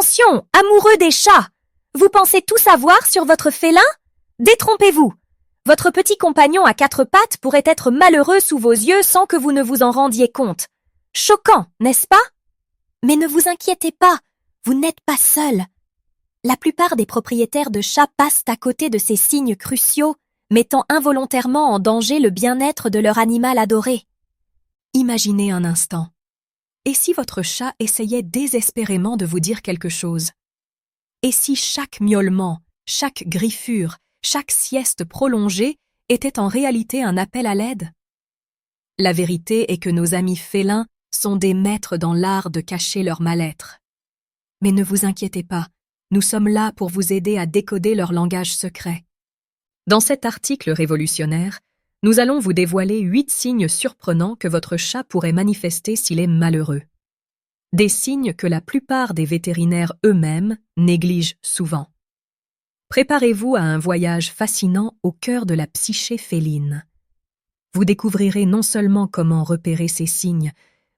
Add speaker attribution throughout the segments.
Speaker 1: Attention, amoureux des chats! Vous pensez tout savoir sur votre félin? Détrompez-vous! Votre petit compagnon à quatre pattes pourrait être malheureux sous vos yeux sans que vous ne vous en rendiez compte. Choquant, n'est-ce pas? Mais ne vous inquiétez pas, vous n'êtes pas seul. La plupart des propriétaires de chats passent à côté de ces signes cruciaux, mettant involontairement en danger le bien-être de leur animal adoré. Imaginez un instant. Et si votre chat essayait désespérément de vous dire quelque chose? Et si chaque miaulement, chaque griffure, chaque sieste prolongée était en réalité un appel à l'aide? La vérité est que nos amis félins sont des maîtres dans l'art de cacher leur mal-être. Mais ne vous inquiétez pas, nous sommes là pour vous aider à décoder leur langage secret. Dans cet article révolutionnaire, nous allons vous dévoiler 8 signes surprenants que votre chat pourrait manifester s'il est malheureux. Des signes que la plupart des vétérinaires eux-mêmes négligent souvent. Préparez-vous à un voyage fascinant au cœur de la psyché féline. Vous découvrirez non seulement comment repérer ces signes,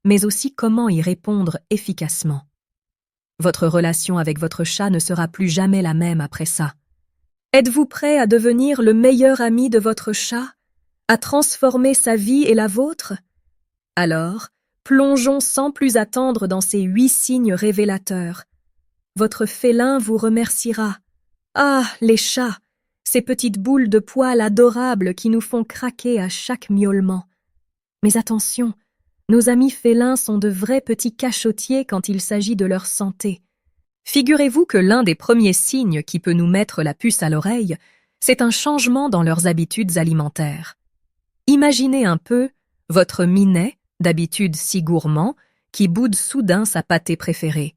Speaker 1: mais aussi comment y répondre efficacement. Votre relation avec votre chat ne sera plus jamais la même après ça. Êtes-vous prêt à devenir le meilleur ami de votre chat, à transformer sa vie et la vôtre? Alors, plongeons sans plus attendre dans ces 8 signes révélateurs. Votre félin vous remerciera. Ah, les chats, ces petites boules de poils adorables qui nous font craquer à chaque miaulement. Mais attention, nos amis félins sont de vrais petits cachotiers quand il s'agit de leur santé. Figurez-vous que l'un des premiers signes qui peut nous mettre la puce à l'oreille, c'est un changement dans leurs habitudes alimentaires. Imaginez un peu votre minet, d'habitude si gourmand, qui boude soudain sa pâtée préférée.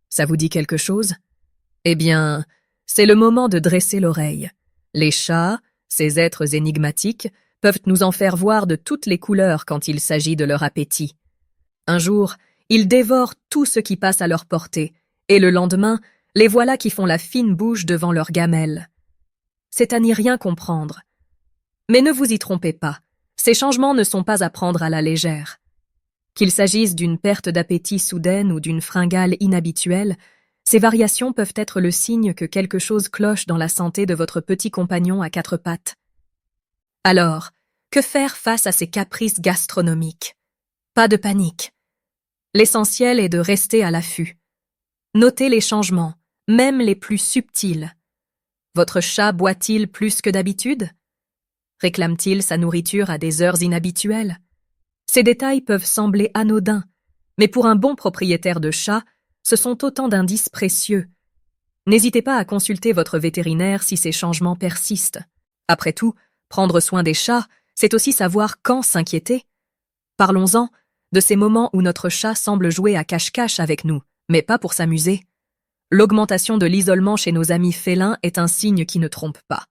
Speaker 1: Ça vous dit quelque chose? Eh bien, c'est le moment de dresser l'oreille. Les chats, ces êtres énigmatiques, peuvent nous en faire voir de toutes les couleurs quand il s'agit de leur appétit. Un jour, ils dévorent tout ce qui passe à leur portée, et le lendemain, les voilà qui font la fine bouche devant leur gamelle. C'est à n'y rien comprendre. Mais ne vous y trompez pas, ces changements ne sont pas à prendre à la légère. Qu'il s'agisse d'une perte d'appétit soudaine ou d'une fringale inhabituelle, ces variations peuvent être le signe que quelque chose cloche dans la santé de votre petit compagnon à quatre pattes. Alors, que faire face à ces caprices gastronomiques? Pas de panique. L'essentiel est de rester à l'affût. Notez les changements, même les plus subtils. Votre chat boit-il plus que d'habitude? Réclame-t-il sa nourriture à des heures inhabituelles? Ces détails peuvent sembler anodins, mais pour un bon propriétaire de chat, ce sont autant d'indices précieux. N'hésitez pas à consulter votre vétérinaire si ces changements persistent. Après tout, prendre soin des chats, c'est aussi savoir quand s'inquiéter. Parlons-en de ces moments où notre chat semble jouer à cache-cache avec nous, mais pas pour s'amuser. L'augmentation de l'isolement chez nos amis félins est un signe qui ne trompe pas.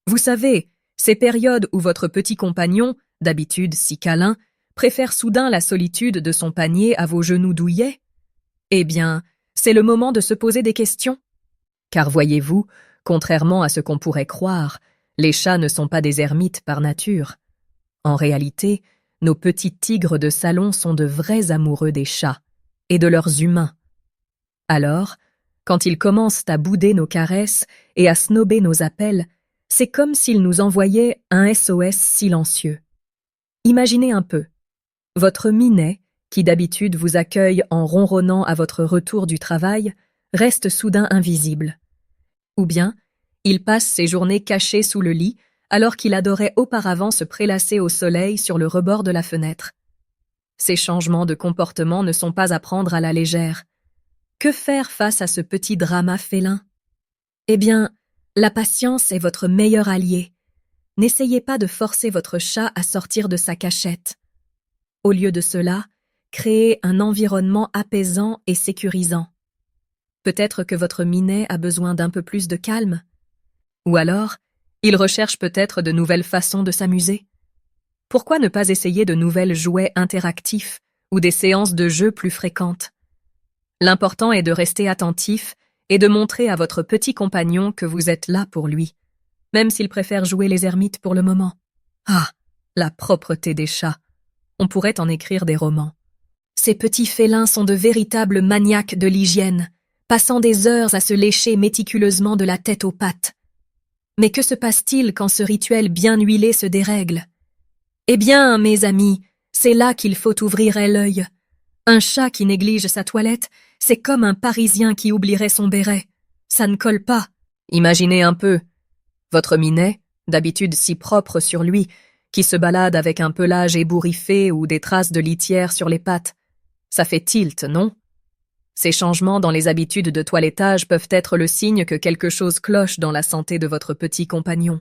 Speaker 1: Vous savez, ces périodes où votre petit compagnon, d'habitude si câlin, préfère soudain la solitude de son panier à vos genoux douillets? Eh bien, c'est le moment de se poser des questions. Car voyez-vous, contrairement à ce qu'on pourrait croire, les chats ne sont pas des ermites par nature. En réalité, nos petits tigres de salon sont de vrais amoureux des chats et de leurs humains. Alors, quand ils commencent à bouder nos caresses et à snober nos appels, c'est comme s'ils nous envoyaient un SOS silencieux. Imaginez un peu. Votre minet, qui d'habitude vous accueille en ronronnant à votre retour du travail, reste soudain invisible. Ou bien, il passe ses journées cachées sous le lit, alors qu'il adorait auparavant se prélasser au soleil sur le rebord de la fenêtre. Ces changements de comportement ne sont pas à prendre à la légère. Que faire face à ce petit drama félin? Eh bien, la patience est votre meilleur allié. N'essayez pas de forcer votre chat à sortir de sa cachette. Au lieu de cela, créez un environnement apaisant et sécurisant. Peut-être que votre minet a besoin d'un peu plus de calme. Ou alors, il recherche peut-être de nouvelles façons de s'amuser. Pourquoi ne pas essayer de nouvelles jouets interactifs ou des séances de jeu plus fréquentes? L'important est de rester attentif et de montrer à votre petit compagnon que vous êtes là pour lui, même s'il préfère jouer les ermites pour le moment. Ah, la propreté des chats! On pourrait en écrire des romans. Ces petits félins sont de véritables maniaques de l'hygiène, passant des heures à se lécher méticuleusement de la tête aux pattes. Mais que se passe-t-il quand ce rituel bien huilé se dérègle? Eh bien, mes amis, c'est là qu'il faut ouvrir l'œil. Un chat qui néglige sa toilette, c'est comme un Parisien qui oublierait son béret. Ça ne colle pas. Imaginez un peu. Votre minet, d'habitude si propre sur lui, qui se balade avec un pelage ébouriffé ou des traces de litière sur les pattes. Ça fait tilt, non? Ces changements dans les habitudes de toilettage peuvent être le signe que quelque chose cloche dans la santé de votre petit compagnon.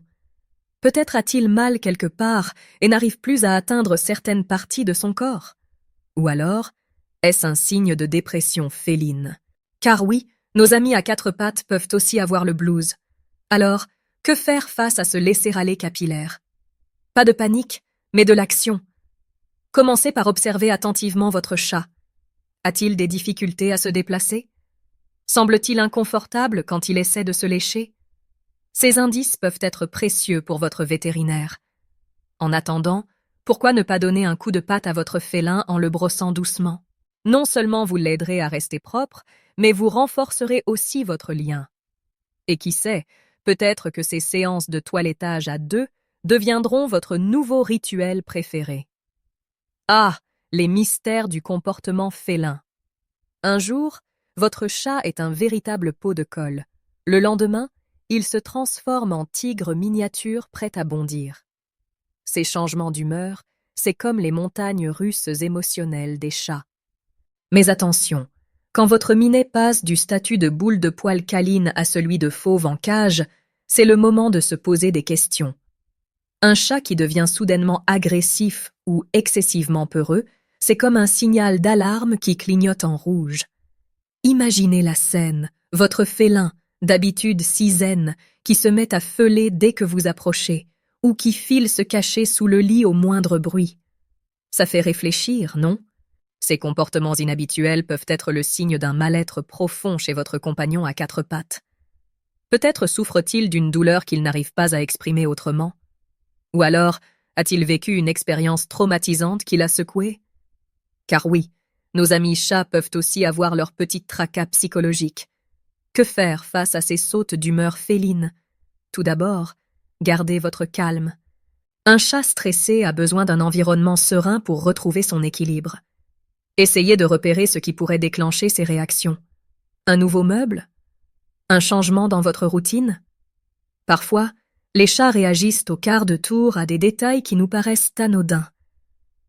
Speaker 1: Peut-être a-t-il mal quelque part et n'arrive plus à atteindre certaines parties de son corps. Ou alors, est-ce un signe de dépression féline? Car oui, nos amis à quatre pattes peuvent aussi avoir le blues. Alors, que faire face à ce laisser-aller capillaire? Pas de panique, mais de l'action. Commencez par observer attentivement votre chat. A-t-il des difficultés à se déplacer? Semble-t-il inconfortable quand il essaie de se lécher? Ces indices peuvent être précieux pour votre vétérinaire. En attendant, pourquoi ne pas donner un coup de patte à votre félin en le brossant doucement? Non seulement vous l'aiderez à rester propre, mais vous renforcerez aussi votre lien. Et qui sait, peut-être que ces séances de toilettage à deux deviendront votre nouveau rituel préféré. Ah, les mystères du comportement félin. Un jour, votre chat est un véritable pot de colle. Le lendemain, il se transforme en tigre miniature prêt à bondir. Ces changements d'humeur, c'est comme les montagnes russes émotionnelles des chats. Mais attention, quand votre minet passe du statut de boule de poil câline à celui de fauve en cage, c'est le moment de se poser des questions. Un chat qui devient soudainement agressif ou excessivement peureux, c'est comme un signal d'alarme qui clignote en rouge. Imaginez la scène, votre félin, d'habitude si zen, qui se met à feuler dès que vous approchez, ou qui file se cacher sous le lit au moindre bruit. Ça fait réfléchir, non? Ces comportements inhabituels peuvent être le signe d'un mal-être profond chez votre compagnon à quatre pattes. Peut-être souffre-t-il d'une douleur qu'il n'arrive pas à exprimer autrement. Ou alors, a-t-il vécu une expérience traumatisante qui l'a secoué? Car oui, nos amis chats peuvent aussi avoir leur petite tracas psychologique. Que faire face à ces sautes d'humeur féline? Tout d'abord, gardez votre calme. Un chat stressé a besoin d'un environnement serein pour retrouver son équilibre. Essayez de repérer ce qui pourrait déclencher ces réactions. Un nouveau meuble? Un changement dans votre routine? Parfois, les chats réagissent au quart de tour à des détails qui nous paraissent anodins.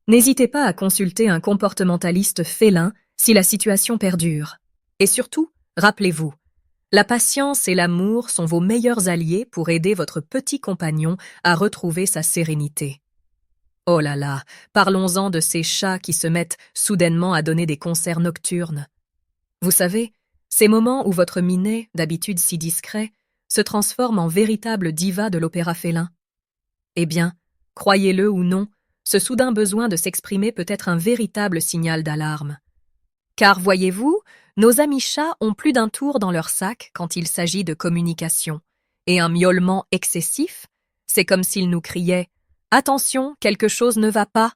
Speaker 1: N'hésitez pas à consulter un comportementaliste félin si la situation perdure. Et surtout, rappelez-vous, la patience et l'amour sont vos meilleurs alliés pour aider votre petit compagnon à retrouver sa sérénité. Oh là là, parlons-en de ces chats qui se mettent soudainement à donner des concerts nocturnes. Vous savez, ces moments où votre minet, d'habitude si discret, se transforme en véritable diva de l'opéra félin. Eh bien, croyez-le ou non, ce soudain besoin de s'exprimer peut être un véritable signal d'alarme. Car voyez-vous, nos amis chats ont plus d'un tour dans leur sac quand il s'agit de communication, et un miaulement excessif, c'est comme s'ils nous criaient « Attention, quelque chose ne va pas !»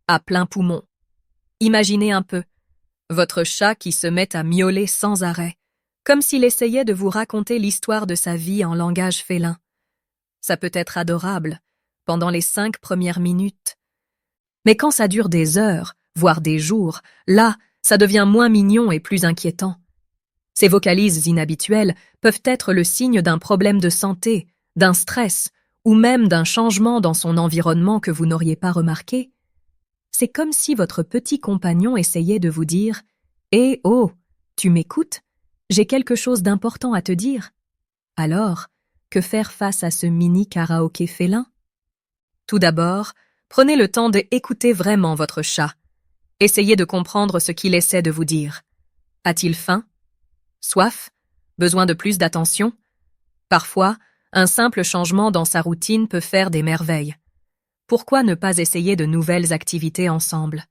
Speaker 1: à plein poumon. Imaginez un peu, votre chat qui se met à miauler sans arrêt, comme s'il essayait de vous raconter l'histoire de sa vie en langage félin. Ça peut être adorable, pendant les 5 premières minutes. Mais quand ça dure des heures, voire des jours, là, ça devient moins mignon et plus inquiétant. Ces vocalises inhabituelles peuvent être le signe d'un problème de santé, d'un stress, ou même d'un changement dans son environnement que vous n'auriez pas remarqué. C'est comme si votre petit compagnon essayait de vous dire « Eh oh, tu m'écoutes? J'ai quelque chose d'important à te dire. » Alors, que faire face à ce mini karaoké félin? Tout d'abord, prenez le temps d'écouter vraiment votre chat. Essayez de comprendre ce qu'il essaie de vous dire. A-t-il faim? Soif? Besoin de plus d'attention? Parfois, un simple changement dans sa routine peut faire des merveilles. Pourquoi ne pas essayer de nouvelles activités ensemble?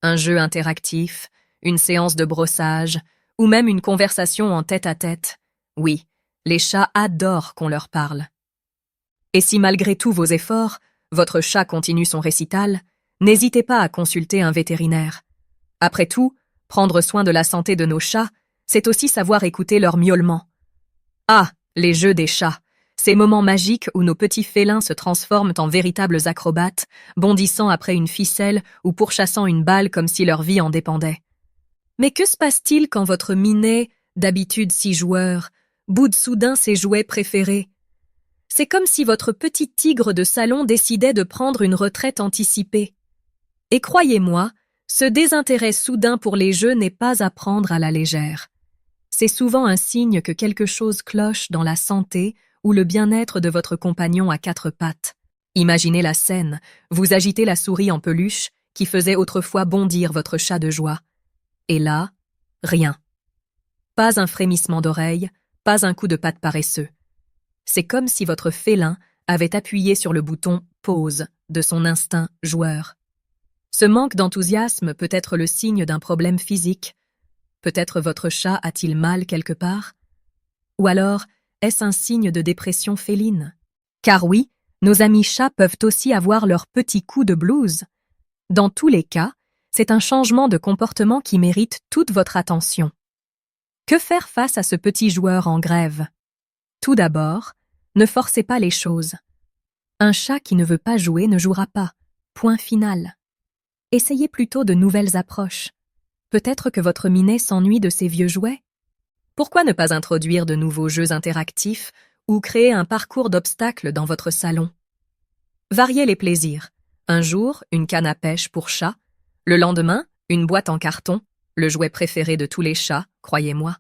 Speaker 1: Un jeu interactif, une séance de brossage, ou même une conversation en tête-à-tête. Oui, les chats adorent qu'on leur parle. Et si malgré tous vos efforts, votre chat continue son récital, n'hésitez pas à consulter un vétérinaire. Après tout, prendre soin de la santé de nos chats, c'est aussi savoir écouter leurs miaulements. Ah, les jeux des chats, ces moments magiques où nos petits félins se transforment en véritables acrobates, bondissant après une ficelle ou pourchassant une balle comme si leur vie en dépendait. Mais que se passe-t-il quand votre minet, d'habitude si joueur, boude soudain ses jouets préférés? C'est comme si votre petit tigre de salon décidait de prendre une retraite anticipée. Et croyez-moi, ce désintérêt soudain pour les jeux n'est pas à prendre à la légère. C'est souvent un signe que quelque chose cloche dans la santé ou le bien-être de votre compagnon à quatre pattes. Imaginez la scène, vous agitez la souris en peluche qui faisait autrefois bondir votre chat de joie. Et là, rien. Pas un frémissement d'oreille, pas un coup de patte paresseux. C'est comme si votre félin avait appuyé sur le bouton « pause » de son instinct joueur. Ce manque d'enthousiasme peut être le signe d'un problème physique. Peut-être votre chat a-t-il mal quelque part? Ou alors, est-ce un signe de dépression féline? Car oui, nos amis chats peuvent aussi avoir leur petit coup de blues. Dans tous les cas, c'est un changement de comportement qui mérite toute votre attention. Que faire face à ce petit joueur en grève? Tout d'abord, ne forcez pas les choses. Un chat qui ne veut pas jouer ne jouera pas. Point final. Essayez plutôt de nouvelles approches. Peut-être que votre minet s'ennuie de ses vieux jouets? Pourquoi ne pas introduire de nouveaux jeux interactifs ou créer un parcours d'obstacles dans votre salon? Variez les plaisirs. Un jour, une canne à pêche pour chat. Le lendemain, une boîte en carton, le jouet préféré de tous les chats, croyez-moi.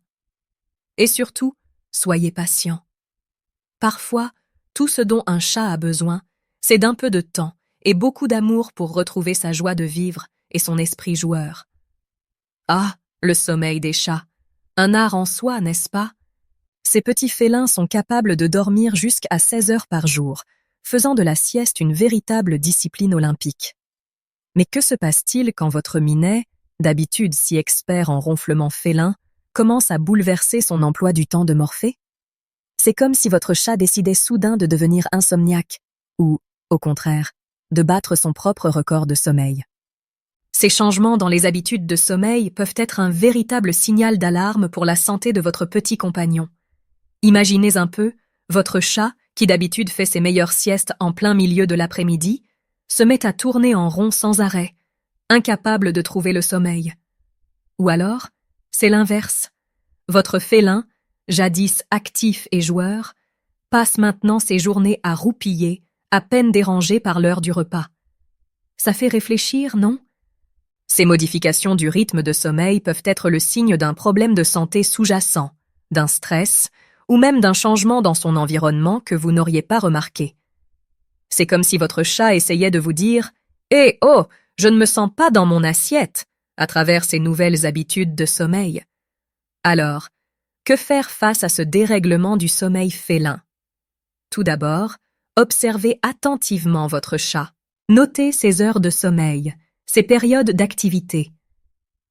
Speaker 1: Et surtout, soyez patient. Parfois, tout ce dont un chat a besoin, c'est d'un peu de temps et beaucoup d'amour pour retrouver sa joie de vivre et son esprit joueur. Ah, le sommeil des chats, un art en soi, n'est-ce pas? Ces petits félins sont capables de dormir jusqu'à 16 heures par jour, faisant de la sieste une véritable discipline olympique. Mais que se passe-t-il quand votre minet, d'habitude si expert en ronflements félins, commence à bouleverser son emploi du temps de Morphée? C'est comme si votre chat décidait soudain de devenir insomniaque, ou, au contraire, de battre son propre record de sommeil. Ces changements dans les habitudes de sommeil peuvent être un véritable signal d'alarme pour la santé de votre petit compagnon. Imaginez un peu, votre chat, qui d'habitude fait ses meilleures siestes en plein milieu de l'après-midi, se met à tourner en rond sans arrêt, incapable de trouver le sommeil. Ou alors, c'est l'inverse. Votre félin, jadis actif et joueur, passe maintenant ses journées à roupiller, à peine dérangé par l'heure du repas. Ça fait réfléchir, non? Ces modifications du rythme de sommeil peuvent être le signe d'un problème de santé sous-jacent, d'un stress, ou même d'un changement dans son environnement que vous n'auriez pas remarqué. C'est comme si votre chat essayait de vous dire « Eh oh, je ne me sens pas dans mon assiette !» à travers ses nouvelles habitudes de sommeil. Alors, que faire face à ce dérèglement du sommeil félin? Tout d'abord, observez attentivement votre chat. Notez ses heures de sommeil, ses périodes d'activité.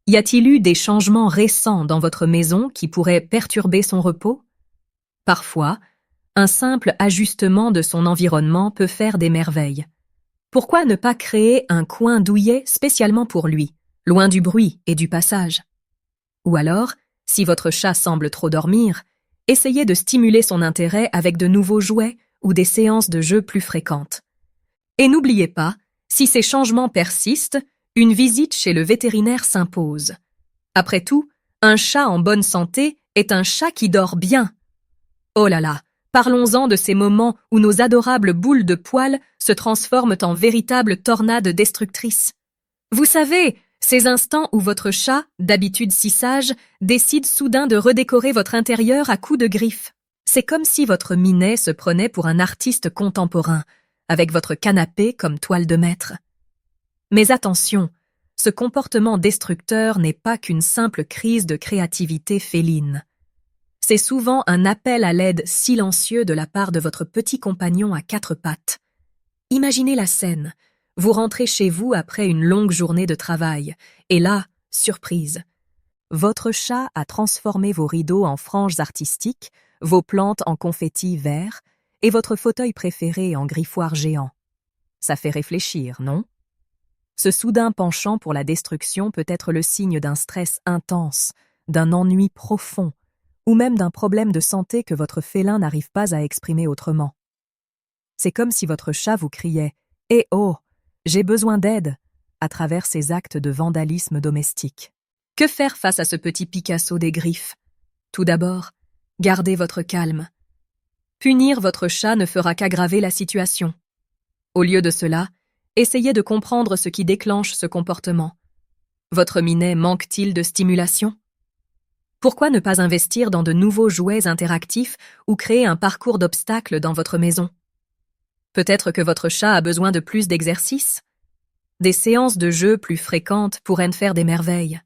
Speaker 1: Y a-t-il eu des changements récents dans votre maison qui pourraient perturber son repos? Parfois, un simple ajustement de son environnement peut faire des merveilles. Pourquoi ne pas créer un coin douillet spécialement pour lui, loin du bruit et du passage? Ou alors, si votre chat semble trop dormir, essayez de stimuler son intérêt avec de nouveaux jouets ou des séances de jeu plus fréquentes. Et n'oubliez pas, si ces changements persistent, une visite chez le vétérinaire s'impose. Après tout, un chat en bonne santé est un chat qui dort bien. Oh là là, parlons-en de ces moments où nos adorables boules de poils se transforment en véritables tornades destructrices. Vous savez, ces instants où votre chat, d'habitude si sage, décide soudain de redécorer votre intérieur à coups de griffes. C'est comme si votre minet se prenait pour un artiste contemporain, avec votre canapé comme toile de maître. Mais attention, ce comportement destructeur n'est pas qu'une simple crise de créativité féline. C'est souvent un appel à l'aide silencieux de la part de votre petit compagnon à quatre pattes. Imaginez la scène. Vous rentrez chez vous après une longue journée de travail, et là, surprise. Votre chat a transformé vos rideaux en franges artistiques, vos plantes en confettis verts, et votre fauteuil préféré en griffoir géant. Ça fait réfléchir, non? Ce soudain penchant pour la destruction peut être le signe d'un stress intense,
Speaker 2: d'un ennui profond, ou même d'un problème de santé que votre félin n'arrive pas à exprimer autrement. C'est comme si votre chat vous criait « Eh oh, j'ai besoin d'aide !» à travers ses actes de vandalisme domestique. Que faire face à ce petit Picasso des griffes? Tout d'abord, gardez votre calme. Punir votre chat ne fera qu'aggraver la situation. Au lieu de cela, essayez de comprendre ce qui déclenche ce comportement. Votre minet manque-t-il de stimulation? Pourquoi ne pas investir dans de nouveaux jouets interactifs ou créer un parcours d'obstacles dans votre maison? Peut-être que votre chat a besoin de plus d'exercice? Des séances de jeu plus fréquentes pourraient faire des merveilles.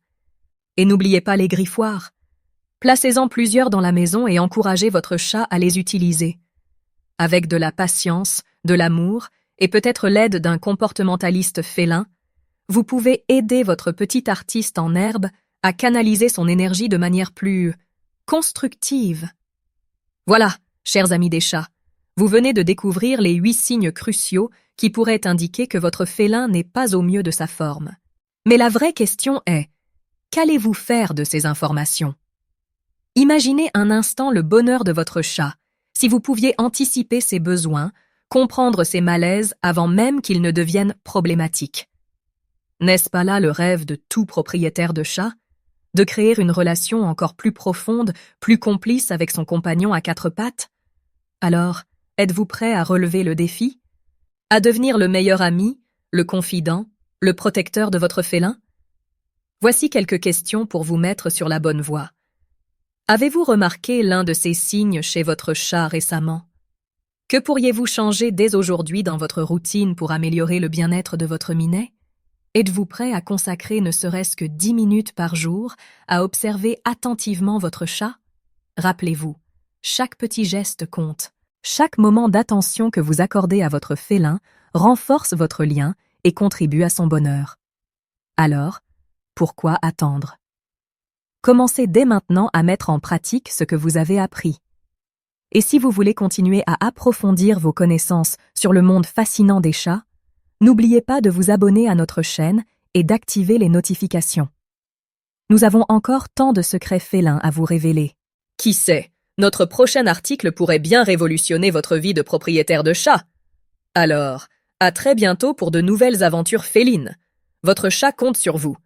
Speaker 2: Et n'oubliez pas les griffoirs. Placez-en plusieurs dans la maison et encouragez votre chat à les utiliser. Avec de la patience, de l'amour et peut-être l'aide d'un comportementaliste félin, vous pouvez aider votre petit artiste en herbe à canaliser son énergie de manière plus constructive. Voilà, chers amis des chats, vous venez de découvrir les 8 signes cruciaux qui pourraient indiquer que votre félin n'est pas au mieux de sa forme. Mais la vraie question est, qu'allez-vous faire de ces informations? Imaginez un instant le bonheur de votre chat, si vous pouviez anticiper ses besoins, comprendre ses malaises avant même qu'ils ne deviennent problématiques. N'est-ce pas là le rêve de tout propriétaire de chat? De créer une relation encore plus profonde, plus complice avec son compagnon à 4 pattes? Alors, êtes-vous prêt à relever le défi? À devenir le meilleur ami, le confident, le protecteur de votre félin? Voici quelques questions pour vous mettre sur la bonne voie. Avez-vous remarqué l'un de ces signes chez votre chat récemment? Que pourriez-vous changer dès aujourd'hui dans votre routine pour améliorer le bien-être de votre minet? Êtes-vous prêt à consacrer ne serait-ce que 10 minutes par jour à observer attentivement votre chat? Rappelez-vous, chaque petit geste compte. Chaque moment d'attention que vous accordez à votre félin renforce votre lien et contribue à son bonheur. Alors, pourquoi attendre? Commencez dès maintenant à mettre en pratique ce que vous avez appris. Et si vous voulez continuer à approfondir vos connaissances sur le monde fascinant des chats, n'oubliez pas de vous abonner à notre chaîne et d'activer les notifications. Nous avons encore tant de secrets félins à vous révéler. Qui sait, notre prochain article pourrait bien révolutionner votre vie de propriétaire de chat. Alors, à très bientôt pour de nouvelles aventures félines. Votre chat compte sur vous.